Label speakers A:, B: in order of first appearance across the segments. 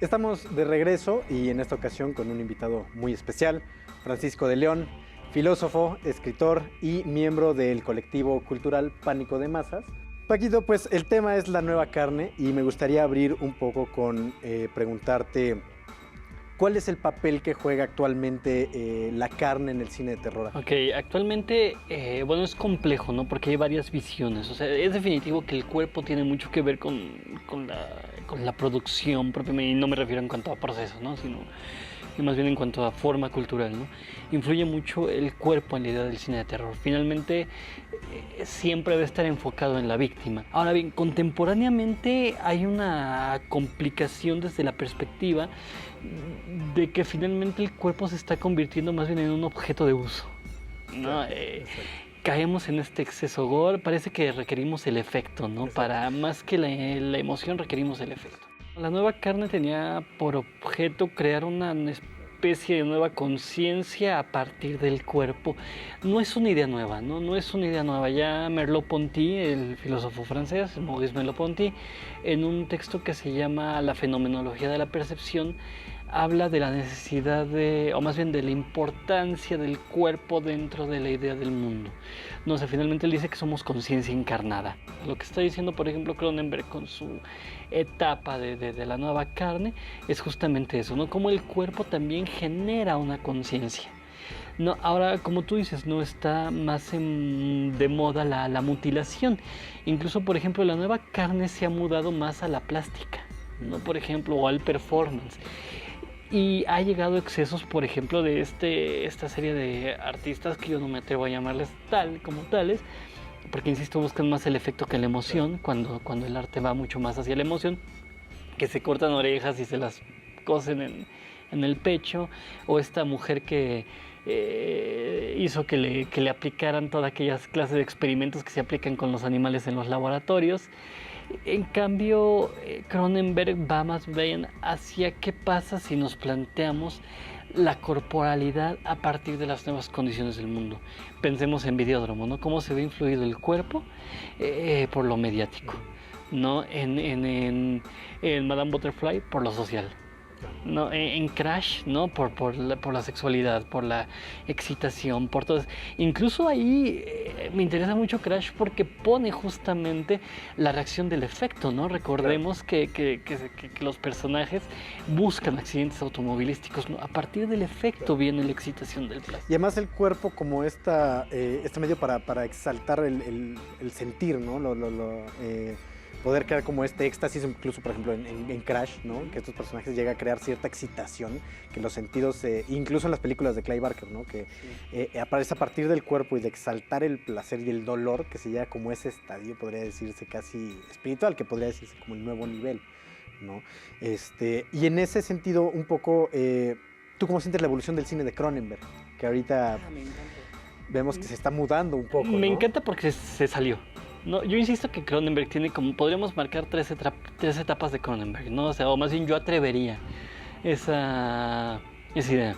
A: Estamos de regreso y en esta ocasión con un invitado muy especial, Francisco de León, filósofo, escritor y miembro del colectivo cultural Pánico de Masas. Paquito, pues el tema es la nueva carne y me gustaría abrir un poco con preguntarte ¿cuál es el papel que juega actualmente la carne en el cine de terror?
B: Ok, actualmente, bueno, es complejo, ¿no? Porque hay varias visiones. O sea, es definitivo que el cuerpo tiene mucho que ver con la producción propiamente, y no me refiero en cuanto a procesos, ¿no? Sino y más bien en cuanto a forma cultural, ¿no? Influye mucho el cuerpo en la idea del cine de terror. Finalmente, siempre debe estar enfocado en la víctima. Ahora bien, contemporáneamente hay una complicación desde la perspectiva de que finalmente el cuerpo se está convirtiendo más bien en un objeto de uso, ¿no? Caemos en este exceso gore, parece que requerimos el efecto, ¿no? Exacto. Para más que la emoción requerimos el efecto. La nueva carne tenía por objeto crear una especie de nueva conciencia a partir del cuerpo. No es una idea nueva, ¿no? No es una idea nueva. Ya Merleau-Ponty, el filósofo francés, Maurice Merleau-Ponty, en un texto que se llama La fenomenología de la percepción, habla de la necesidad o más bien de la importancia del cuerpo dentro de la idea del mundo. No sé, finalmente él dice que somos conciencia encarnada. Lo que está diciendo, por ejemplo, Cronenberg con su etapa de la nueva carne es justamente eso, ¿no? Cómo el cuerpo también genera una conciencia. No, ahora, como tú dices, no está más de moda la mutilación. Incluso, por ejemplo, la nueva carne se ha mudado más a la plástica, ¿no? Por ejemplo, o al performance. Y ha llegado a excesos, por ejemplo, de esta serie de artistas que yo no me atrevo a llamarles tal como tales, porque insisto, buscan más el efecto que la emoción, cuando el arte va mucho más hacia la emoción, que se cortan orejas y se las cosen en el pecho, o esta mujer que hizo que le aplicaran todas aquellas clases de experimentos que se aplican con los animales en los laboratorios. En cambio, Cronenberg va más bien hacia qué pasa si nos planteamos la corporalidad a partir de las nuevas condiciones del mundo. Pensemos en Videódromo, ¿no? Cómo se ve influido el cuerpo por lo mediático, ¿no? En Madame Butterfly por lo social, ¿no? En Crash, ¿no? por la sexualidad, por la excitación, por todo eso. Incluso ahí me interesa mucho Crash porque pone justamente la reacción del efecto, ¿no? Recordemos que los personajes buscan accidentes automovilísticos, ¿no? A partir del efecto viene la excitación del plástico.
A: Y además el cuerpo como este medio para exaltar el sentir, ¿no? Poder crear como este éxtasis, incluso por ejemplo en Crash, ¿no? Que estos personajes llegan a crear cierta excitación, que los sentidos, incluso en las películas de Clive Barker, ¿no? Que aparece a partir del cuerpo y de exaltar el placer y el dolor, que se llega como ese estadio, podría decirse casi espiritual, que podría decirse como el nuevo nivel, ¿no? Y en ese sentido, un poco, ¿tú cómo sientes la evolución del cine de Cronenberg? Que ahorita vemos que se está mudando un poco, ¿no?
B: Me encanta porque se salió. No, yo insisto que Cronenberg tiene como, podríamos marcar tres etapas de Cronenberg, ¿no? O sea, o más bien yo atrevería esa idea.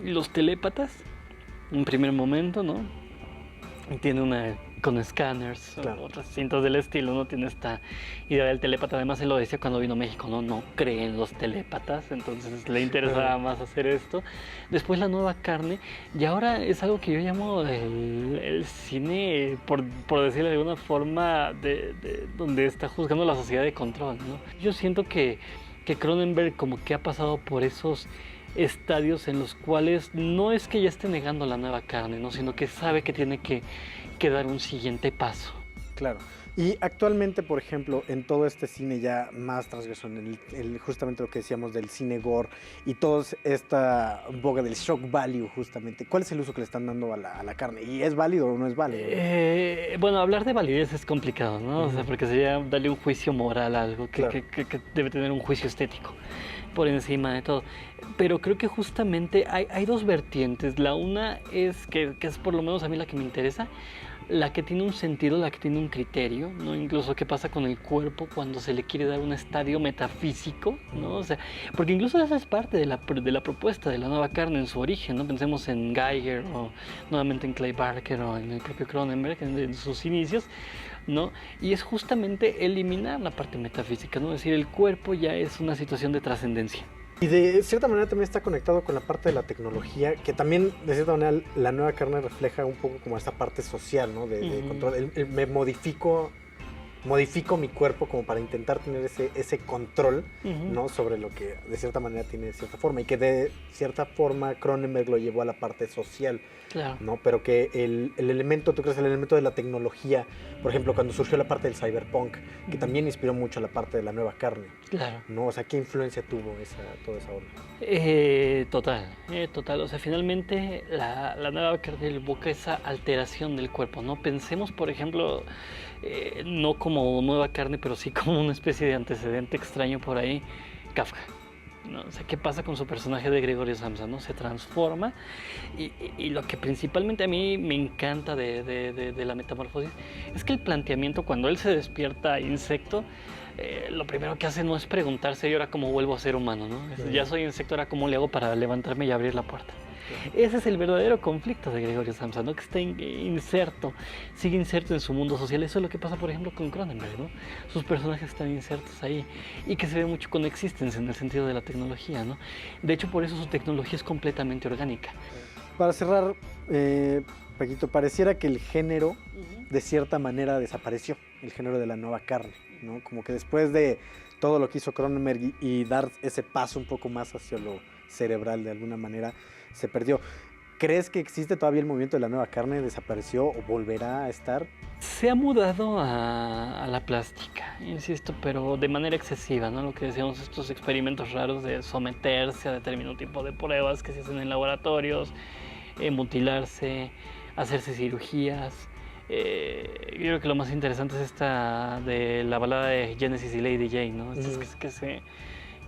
B: Los telépatas, en primer momento, ¿no? Tiene una con escáneres, claro, otras cintas del estilo, ¿no? Tiene esta idea del telépata. Además, él lo decía cuando vino a México, no cree en los telépatas, entonces le interesaba más hacer esto. Después la nueva carne, y ahora es algo que yo llamo el cine, por decirlo de alguna forma, donde está juzgando la sociedad de control, ¿no? Yo siento que Cronenberg como que ha pasado por esos estadios en los cuales no es que ya esté negando la nueva carne, ¿no? Sino que sabe que tiene que dar un siguiente paso.
A: Claro. Y actualmente, por ejemplo, en todo este cine ya más transgresor, justamente lo que decíamos del cine gore y toda esta boga del shock value, justamente, ¿cuál es el uso que le están dando a la carne? ¿Y es válido o no es válido?
B: Bueno, hablar de validez es complicado, ¿no? O sea, porque sería darle un juicio moral a algo que debe tener un juicio estético por encima de todo. pero creo que justamente hay dos vertientes. La una es que es por lo menos a mí la que me interesa, la que tiene un sentido, la que tiene un criterio, ¿no? Incluso qué pasa con el cuerpo cuando se le quiere dar un estadio metafísico, ¿no? O sea, porque incluso esa es parte de la propuesta de la nueva carne en su origen, ¿no? Pensemos en Giger o nuevamente en Clay Barker o en el propio Cronenberg en sus inicios, ¿no? Y es justamente eliminar la parte metafísica, ¿no? Es decir, el cuerpo ya es una situación de trascendencia.
A: Y de cierta manera también está conectado con la parte de la tecnología, que también de cierta manera la nueva carne refleja un poco como esta parte social, ¿no? De control. Me modifico mi cuerpo como para intentar tener ese control, ¿no? Sobre lo que de cierta manera tiene cierta forma, y que de cierta forma Cronenberg lo llevó a la parte social,
B: Claro.
A: ¿no? Pero que el elemento, ¿tú crees el elemento de la tecnología, por ejemplo, cuando surgió la parte del cyberpunk, que también inspiró mucho la parte de la nueva carne,
B: Claro.
A: ¿no? O sea, ¿qué influencia tuvo toda esa obra?
B: Total. O sea, finalmente la nueva carne evoca esa alteración del cuerpo, ¿no? Pensemos, por ejemplo, no como nueva carne, pero sí como una especie de antecedente extraño por ahí, Kafka, ¿no? O sea, ¿qué pasa con su personaje de Gregorio Samsa, ¿no? Se transforma y lo que principalmente a mí me encanta de la metamorfosis es que el planteamiento, cuando él se despierta insecto, lo primero que hace no es preguntarse, ¿y ahora cómo vuelvo a ser humano, ¿no? Ya soy insecto, ¿ahora cómo le hago para levantarme y abrir la puerta? Ese es el verdadero conflicto de Gregorio Samsa, ¿no? Que está inserto, sigue inserto en su mundo social. Eso es lo que pasa, por ejemplo, con Cronenberg, ¿no? Sus personajes están insertos ahí y que se ve mucho con Existence en el sentido de la tecnología, ¿no? De hecho, por eso su tecnología es completamente orgánica.
A: Para cerrar, Paquito, pareciera que el género de cierta manera desapareció, el género de la nueva carne, ¿no? Como que después de todo lo que hizo Cronenberg y dar ese paso un poco más hacia lo cerebral de alguna manera, se perdió. ¿Crees que existe todavía el movimiento de la nueva carne? ¿Desapareció o volverá a estar?
B: Se ha mudado a la plástica, insisto, pero de manera excesiva, ¿no? Lo que decíamos, estos experimentos raros de someterse a determinado tipo de pruebas que se hacen en laboratorios, mutilarse, hacerse cirugías. Yo creo que lo más interesante es esta de la balada de Genesis y Lady Jane, ¿no? Estas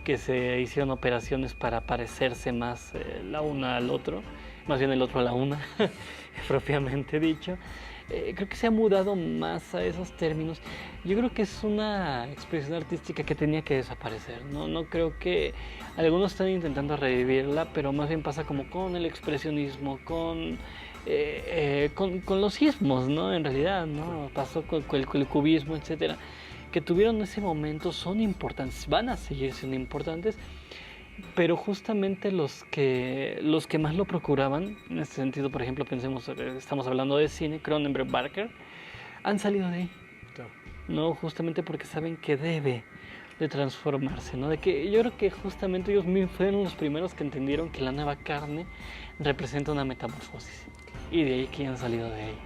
B: que se hicieron operaciones para parecerse más la una al otro, más bien el otro a la una, propiamente dicho. Creo que se ha mudado más a esos términos. Yo creo que es una expresión artística que tenía que desaparecer. No creo que algunos están intentando revivirla, pero más bien pasa como con el expresionismo, con los sismos, ¿no? En realidad, ¿no? Pasó con el cubismo, etcétera, que tuvieron ese momento, son importantes, van a seguir siendo importantes, pero justamente los que más lo procuraban, en este sentido, por ejemplo, pensemos, estamos hablando de cine, Cronenberg, Barker, han salido de ahí,
A: Claro.
B: ¿no? Justamente porque saben que debe de transformarse, ¿no? De que yo creo que justamente ellos fueron los primeros que entendieron que la nueva carne representa una metamorfosis, y de ahí que han salido de ahí.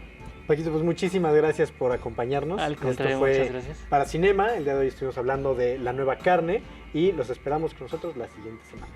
A: Paquito, pues muchísimas gracias por acompañarnos.
B: Al contrario,
A: Esto fue
B: muchas gracias.
A: Para Cinema. El día de hoy estuvimos hablando de la nueva carne y los esperamos con nosotros la siguiente semana.